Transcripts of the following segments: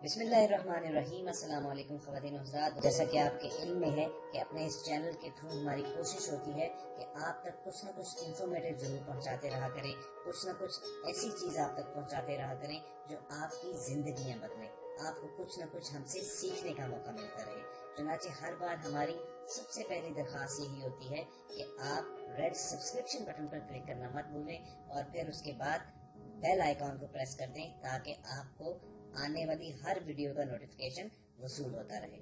بسم اللہ الرحمن الرحیم۔ السلام علیکم خواتین و حضرات، جیسا کہ آپ کے علم میں ہے کہ اپنے اس چینل کے تھرو ہماری کوشش ہوتی ہے کہ آپ تک کچھ نہ کچھ انفارمیٹیو ضرور پہنچاتے رہا کریں، کچھ نہ کچھ ایسی چیز آپ تک پہنچاتے رہا کریں جو آپ کی زندگیاں بدلیں، آپ کو کچھ نہ کچھ ہم سے سیکھنے کا موقع ملتا رہے۔ چنانچہ ہر بار ہماری سب سے پہلی درخواست یہی ہوتی ہے کہ آپ ریڈ سبسکرپشن بٹن پر کلک کرنا مت بھولیں اور پھر اس کے بعد بیل آئیکن کو پریس کر دیں تاکہ آپ کو آنے والی ہر ویڈیو کا نوٹیفیکیشن وصول ہوتا رہے۔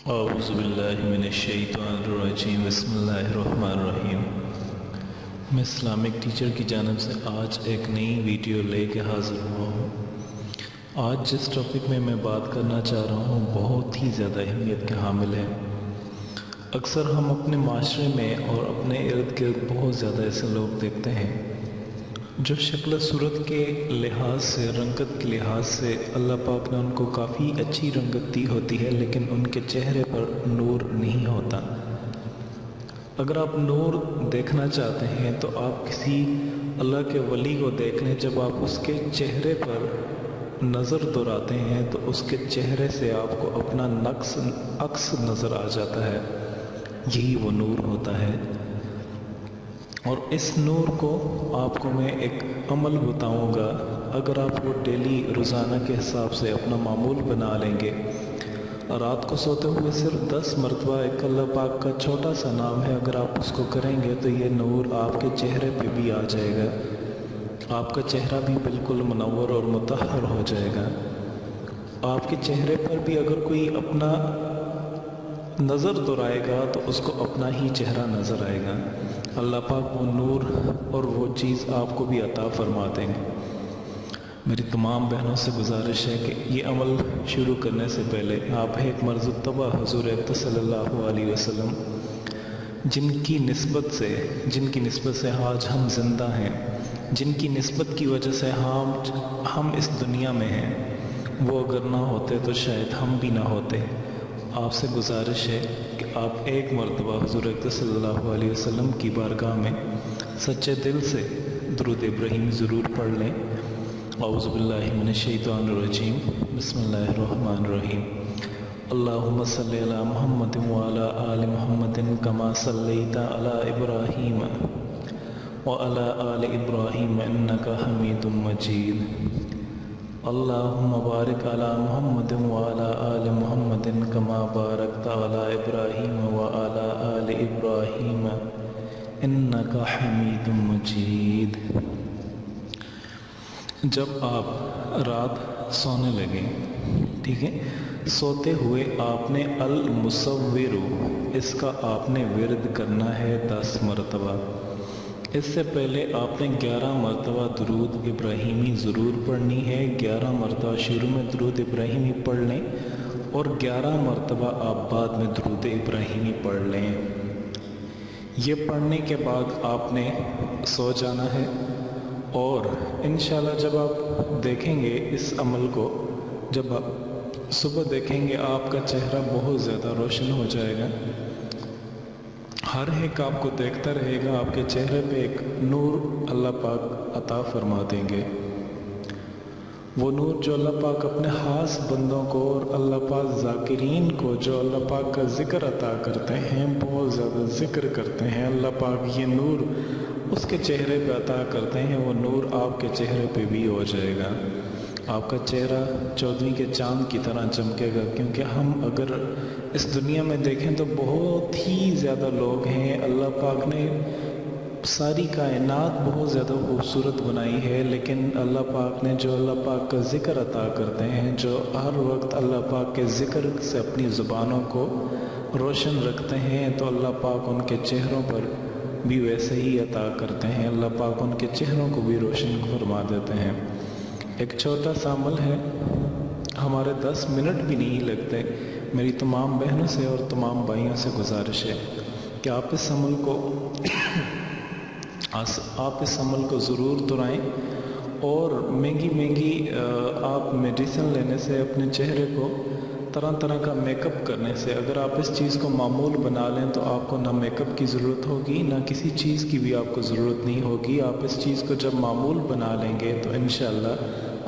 اعوذ باللہ من الشیطان الرجیم، بسم اللہ الرحمن الرحیم۔ میں اسلامک ٹیچر کی جانب سے آج ایک نئی ویڈیو لے کے حاضر ہوا ہوں۔ آج جس ٹاپک میں بات کرنا چاہ رہا ہوں بہت ہی زیادہ اہمیت کے حامل ہے۔ اکثر ہم اپنے معاشرے میں اور اپنے ارد گرد بہت زیادہ ایسے لوگ دیکھتے ہیں جو شکل و صورت کے لحاظ سے، رنگت کے لحاظ سے اللہ پاک نے ان کو کافی اچھی رنگت دی ہوتی ہے، لیکن ان کے چہرے پر نور نہیں ہوتا۔ اگر آپ نور دیکھنا چاہتے ہیں تو آپ کسی اللہ کے ولی کو دیکھ لیں، جب آپ اس کے چہرے پر نظر دوڑاتے ہیں تو اس کے چہرے سے آپ کو اپنا عکس نظر آ جاتا ہے، یہی وہ نور ہوتا ہے۔ اور اس نور کو آپ کو میں ایک عمل بتاؤں گا، اگر آپ وہ ڈیلی روزانہ کے حساب سے اپنا معمول بنا لیں گے، رات کو سوتے ہوئے صرف 10 مرتبہ ایک اللہ پاک کا چھوٹا سا نام ہے، اگر آپ اس کو کریں گے تو یہ نور آپ کے چہرے پہ بھی آ جائے گا، آپ کا چہرہ بھی بالکل منور اور مطہر ہو جائے گا۔ آپ کے چہرے پر بھی اگر کوئی اپنا نظر دہرائے گا تو اس کو اپنا ہی چہرہ نظر آئے گا۔ اللہ پاک وہ نور اور وہ چیز آپ کو بھی عطا فرما دیں گے۔ میری تمام بہنوں سے گزارش ہے کہ یہ عمل شروع کرنے سے پہلے آپ ایک مرتبہ حضور اقدس صلی اللہ علیہ وسلم جن کی نسبت سے آج ہم زندہ ہیں، جن کی نسبت کی وجہ سے ہم اس دنیا میں ہیں، وہ اگر نہ ہوتے تو شاید ہم بھی نہ ہوتے۔ آپ سے گزارش ہے کہ آپ ایک مرتبہ حضور اقدس صلی اللہ علیہ وسلم کی بارگاہ میں سچے دل سے درود ابراہیم ضرور پڑھ لیں۔ اعوذ باللہ من الشیطان الرجیم، بسم اللہ الرحمن الرحیم۔ اللہم صلی علی محمد وعلی آل محمد کما صلیت علی ابراہیم وعلی آل ابراہیم انک حمید مجید۔ اللہم بارک علی محمد وعلی آل محمد کما بارکت علی ابراہیم وعلی آل ابراہیم انک حمید مجید۔ جب آپ رات سونے لگیں، ٹھیک ہے، سوتے ہوئے آپ نے المصور اس کا آپ نے ورد کرنا ہے 10 مرتبہ۔ اس سے پہلے آپ نے 11 مرتبہ درود ابراہیمی ضرور پڑھنی ہے۔ 11 مرتبہ شروع میں درود ابراہیمی پڑھ لیں اور 11 مرتبہ آپ بعد میں درود ابراہیمی پڑھ لیں۔ یہ پڑھنے کے بعد آپ نے سو جانا ہے، اور انشاءاللہ جب آپ دیکھیں گے اس عمل کو، جب آپ صبح دیکھیں گے آپ کا چہرہ بہت زیادہ روشن ہو جائے گا۔ ہر ایک آپ کو دیکھتا رہے گا، آپ کے چہرے پہ ایک نور اللہ پاک عطا فرما دیں گے۔ وہ نور جو اللہ پاک اپنے خاص بندوں کو اور اللہ پاک ذاکرین کو جو اللہ پاک کا ذکر عطا کرتے ہیں، بہت زیادہ ذکر کرتے ہیں، اللہ پاک یہ نور اس کے چہرے پہ عطا کرتے ہیں، وہ نور آپ کے چہرے پہ بھی ہو جائے گا۔ آپ کا چہرہ 14ویں کے چاند کی طرح چمکے گا، کیونکہ ہم اگر اس دنیا میں دیکھیں تو بہت ہی زیادہ لوگ ہیں، اللہ پاک نے ساری کائنات بہت زیادہ خوبصورت بنائی ہے، لیکن اللہ پاک نے جو اللہ پاک کا ذکر عطا کرتے ہیں، جو ہر وقت اللہ پاک کے ذکر سے اپنی زبانوں کو روشن رکھتے ہیں، تو اللہ پاک ان کے چہروں پر بھی ویسے ہی عطا کرتے ہیں، اللہ پاک ان کے چہروں کو بھی روشن فرما دیتے ہیں۔ ایک چھوٹا سا عمل ہے، ہمارے 10 منٹ بھی نہیں لگتے۔ میری تمام بہنوں سے اور تمام بھائیوں سے گزارش ہے کہ آپ اس عمل کو ضرور دہرائیں، اور مہنگی آپ میڈیسن لینے سے، اپنے چہرے کو طرح کا میک اپ کرنے سے، اگر آپ اس چیز کو معمول بنا لیں تو آپ کو نہ میک اپ کی ضرورت ہوگی، نہ کسی چیز کی بھی آپ کو ضرورت نہیں ہوگی۔ آپ اس چیز کو جب معمول بنا لیں گے تو انشاءاللہ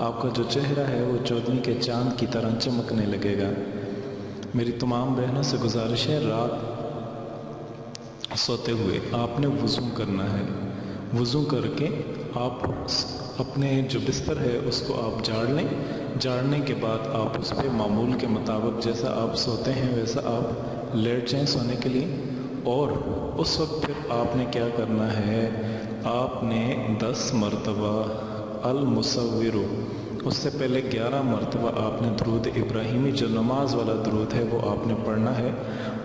آپ کا جو چہرہ ہے وہ چودھویں کے چاند کی طرح چمکنے لگے گا۔ میری تمام بہنوں سے گزارش ہے، رات سوتے ہوئے آپ نے وضو کرنا ہے۔ وضو کر کے آپ اپنے جو بستر ہے اس کو آپ جھاڑ لیں۔ جھاڑنے کے بعد آپ اس پہ معمول کے مطابق جیسا آپ سوتے ہیں ویسا آپ لیٹ جائیں سونے کے لیے، اور اس وقت پھر آپ نے کیا کرنا ہے، آپ نے 10 مرتبہ المصور، اس سے پہلے 11 مرتبہ آپ نے درود ابراہیمی جو نماز والا درود ہے وہ آپ نے پڑھنا ہے۔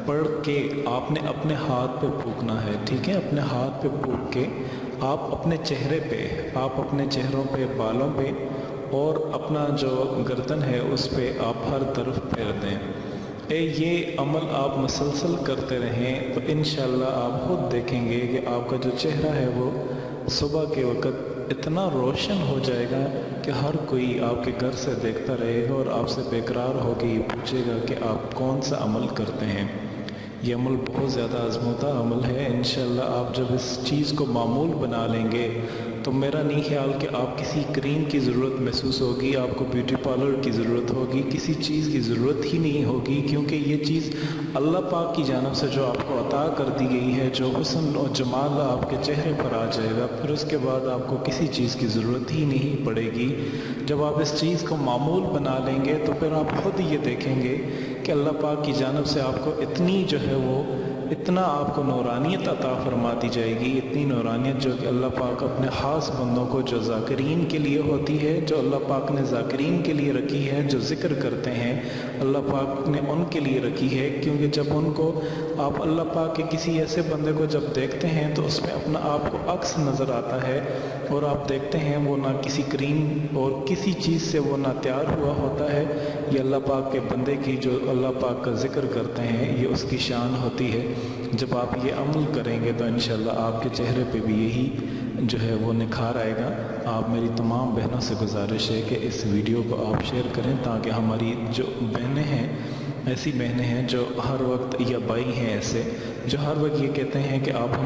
پڑھ کے آپ نے اپنے ہاتھ پہ پھونکنا ہے، ٹھیک ہے؟ اپنے ہاتھ پہ پھونک کے آپ اپنے چہرے پہ، آپ اپنے چہروں پہ، بالوں پہ اور اپنا جو گردن ہے اس پہ آپ ہر طرف پھیر دیں۔ یہ عمل آپ مسلسل کرتے رہیں تو انشاءاللہ آپ خود دیکھیں گے کہ آپ کا جو چہرہ ہے وہ صبح کے وقت اتنا روشن ہو جائے گا کہ ہر کوئی آپ کے گھر سے دیکھتا رہے گا اور آپ سے بے قرار ہو کے یہ پوچھے گا کہ آپ کون سا عمل کرتے ہیں۔ یہ عمل بہت زیادہ آزمودہ عمل ہے۔ انشاءاللہ آپ جب اس چیز کو معمول بنا لیں گے تو میرا نہیں خیال کہ آپ کسی کریم کی ضرورت محسوس ہوگی، آپ کو بیوٹی پارلر کی ضرورت ہوگی، کسی چیز کی ضرورت ہی نہیں ہوگی، کیونکہ یہ چیز اللہ پاک کی جانب سے جو آپ کو عطا کر دی گئی ہے، جو حسن و جمال آپ کے چہرے پر آ جائے گا، پھر اس کے بعد آپ کو کسی چیز کی ضرورت ہی نہیں پڑے گی۔ جب آپ اس چیز کو معمول بنا لیں گے تو پھر آپ خود یہ دیکھیں گے کہ اللہ پاک کی جانب سے آپ کو اتنی جو ہے وہ اتنا آپ کو نورانیت عطا فرما دی جائے گی، اتنی نورانیت جو کہ اللہ پاک اپنے خاص بندوں کو جو ذاکرین کے لیے ہوتی ہے، جو اللہ پاک نے ذاکرین کے لیے رکھی ہے، جو ذکر کرتے ہیں اللہ پاک نے ان کے لیے رکھی ہے، کیونکہ جب ان کو آپ اللہ پاک کے کسی ایسے بندے کو جب دیکھتے ہیں تو اس میں اپنا آپ کو عکس نظر آتا ہے، اور آپ دیکھتے ہیں وہ نہ کسی کریم اور کسی چیز سے وہ نہ تیار ہوا ہوتا ہے۔ یہ اللہ پاک کے بندے کی جو اللہ پاک کا ذکر کرتے ہیں یہ اس کی شان ہوتی ہے۔ جب آپ یہ عمل کریں گے تو انشاءاللہ آپ کے چہرے پہ بھی یہی جو ہے وہ نکھار آئے گا۔ آپ میری تمام بہنوں سے گزارش ہے کہ اس ویڈیو کو آپ شیئر کریں تاکہ ہماری جو بہنیں ہیں، ایسی بہنیں ہیں جو ہر وقت، یا بھائی ہیں ایسے جو ہر وقت یہ کہتے ہیں کہ آپ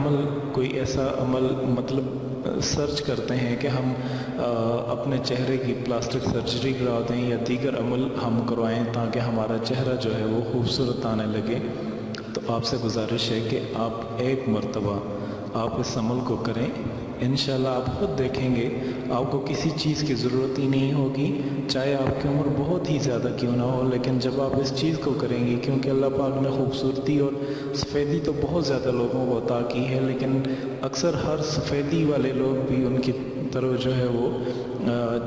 کوئی ایسا عمل مطلب سرچ کرتے ہیں کہ ہم اپنے چہرے کی پلاسٹک سرجری کرا دیں یا دیگر عمل ہم کروائیں تاکہ ہمارا چہرہ جو ہے وہ خوبصورت آنے لگے، تو آپ سے گزارش ہے کہ آپ ایک مرتبہ آپ اس عمل کو کریں۔ انشاءاللہ آپ خود دیکھیں گے آپ کو کسی چیز کی ضرورت ہی نہیں ہوگی، چاہے آپ کی عمر بہت ہی زیادہ کیوں نہ ہو، لیکن جب آپ اس چیز کو کریں گے، کیونکہ اللہ پاک نے خوبصورتی اور سفیدی تو بہت زیادہ لوگوں کو عطا کی ہے، لیکن اکثر ہر سفیدی والے لوگ بھی ان کی طرف جو ہے وہ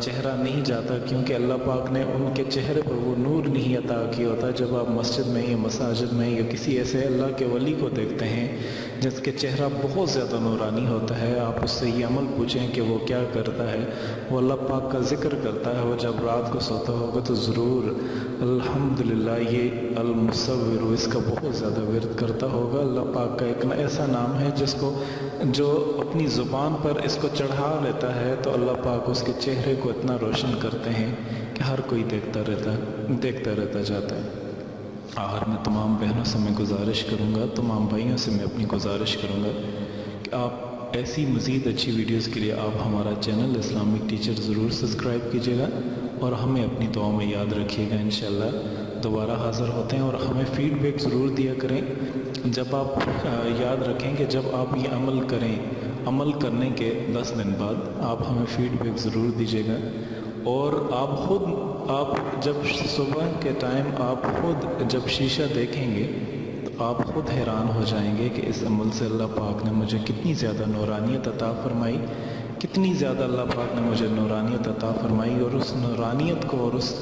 چہرہ نہیں جاتا، کیونکہ اللہ پاک نے ان کے چہرے پر وہ نور نہیں عطا کیا ہوتا۔ جب آپ مسجد میں یا مساجد میں یا کسی ایسے اللہ کے ولی کو دیکھتے ہیں جس کے چہرہ بہت زیادہ نورانی ہوتا ہے، آپ اس سے یہ عمل پوچھیں کہ وہ کیا کرتا ہے، وہ اللہ پاک کا ذکر کرتا ہے، وہ جب رات کو سوتا ہوگا تو ضرور الحمدللہ یہ المصور اس کا بہت زیادہ ورد کرتا ہوگا۔ اللہ پاک کا ایک ایسا نام ہے جس کو جو اپنی زبان پر اس کو چڑھا لیتا ہے تو اللہ پاک اس کے چہرے کو اتنا روشن کرتے ہیں کہ ہر کوئی دیکھتا رہتا جاتا ہے۔ آخر میں تمام بہنوں سے میں گزارش کروں گا، تمام بھائیوں سے میں اپنی گزارش کروں گا کہ آپ ایسی مزید اچھی ویڈیوز کے لیے آپ ہمارا چینل اسلامک ٹیچر ضرور سبسکرائب کیجیے گا اور ہمیں اپنی دعاؤں میں یاد رکھیے گا۔ انشاءاللہ دوبارہ حاضر ہوتے ہیں، اور ہمیں فیڈ بیک ضرور دیا کریں۔ جب آپ یاد رکھیں کہ جب آپ یہ عمل کریں، عمل کرنے کے 10 دن بعد آپ ہمیں فیڈ بیک ضرور دیجیے گا، اور آپ جب صبح کے ٹائم آپ خود جب شیشہ دیکھیں گے تو آپ خود حیران ہو جائیں گے کہ اس عمل سے اللہ پاک نے مجھے کتنی زیادہ نورانیت عطا فرمائی، کتنی زیادہ اللہ پاک نے مجھے نورانیت عطا فرمائی، اور اس نورانیت کو اور اس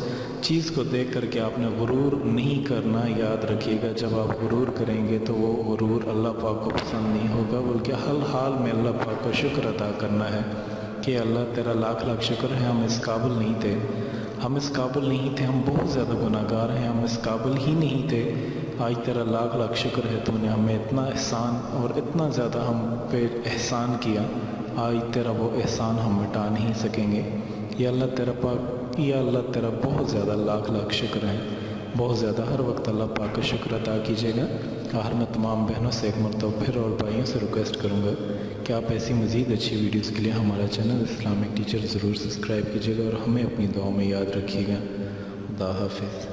چیز کو دیکھ کر کے آپ نے غرور نہیں کرنا۔ یاد رکھیے گا جب آپ غرور کریں گے تو وہ غرور اللہ پاک کو پسند نہیں ہوگا، بلکہ ہر حال میں اللہ پاک کو شکر ادا کرنا ہے کہ اللہ تیرا لاکھ لاکھ شکر ہے، ہم اس قابل نہیں تھے، ہم بہت زیادہ گناہ گار ہیں، ہم اس قابل ہی نہیں تھے، آج تیرا لاکھ لاکھ شکر ہے، تو نے ہمیں اتنا احسان اور اتنا زیادہ ہم پہ احسان کیا، آج تیرا وہ احسان ہم مٹا نہیں سکیں گے۔ یا اللہ تیرا بہت زیادہ لاکھ لاکھ شکر ہے، بہت زیادہ، ہر وقت اللہ پاک کا شکر ادا کیجیے گا۔ آخر میں تمام بہنوں سے ایک مرتبہ پھر اور بھائیوں سے ریکویسٹ کروں گا کہ کہ آپ ایسی مزید اچھی ویڈیوز کے لیے ہمارا چینل اسلامک ٹیچر ضرور سبسکرائب کیجیے گا اور ہمیں اپنی دعاؤں میں یاد رکھیے گا۔ خدا حافظ۔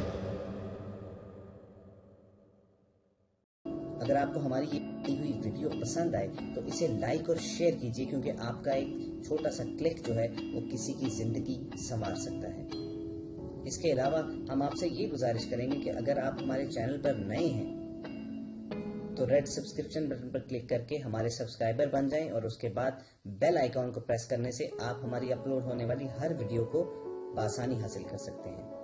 اگر آپ کو ہماری یہ ہوئی ویڈیو پسند آئے تو اسے لائک اور شیئر کیجیے، کیونکہ آپ کا ایک چھوٹا سا کلک جو ہے وہ کسی کی زندگی سنوار سکتا ہے۔ اس کے علاوہ ہم آپ سے یہ گزارش کریں گے کہ اگر آپ ہمارے چینل پر نئے ہیں تو ریڈ سبسکرپشن بٹن پر کلک کر کے ہمارے سبسکرائبر بن جائیں، اور اس کے بعد بیل آئیکن کو پریس کرنے سے آپ ہماری اپلوڈ ہونے والی ہر ویڈیو کو بآسانی حاصل کر سکتے ہیں۔